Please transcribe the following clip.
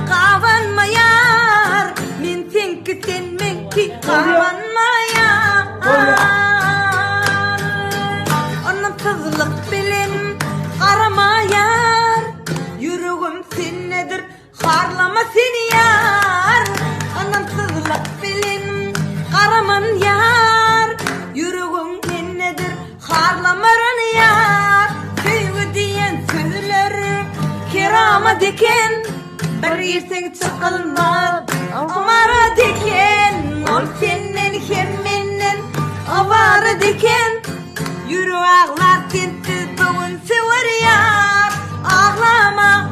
Kavanma yar. Men senki sen menki kavanma yar. Anımsızlık bilen karama yar. Yüreğim sennedir harlama seni yar. Anımsızlık bilen karaman yar. Yüreğim sennedir harlamaran yar. Sevgi diyen sözleri kirama diken. Bir yersen çıkılmaz amara diken. Ol senden hem menden avara diken. Yürü ağlar tenti doğun sever yar. Ağlama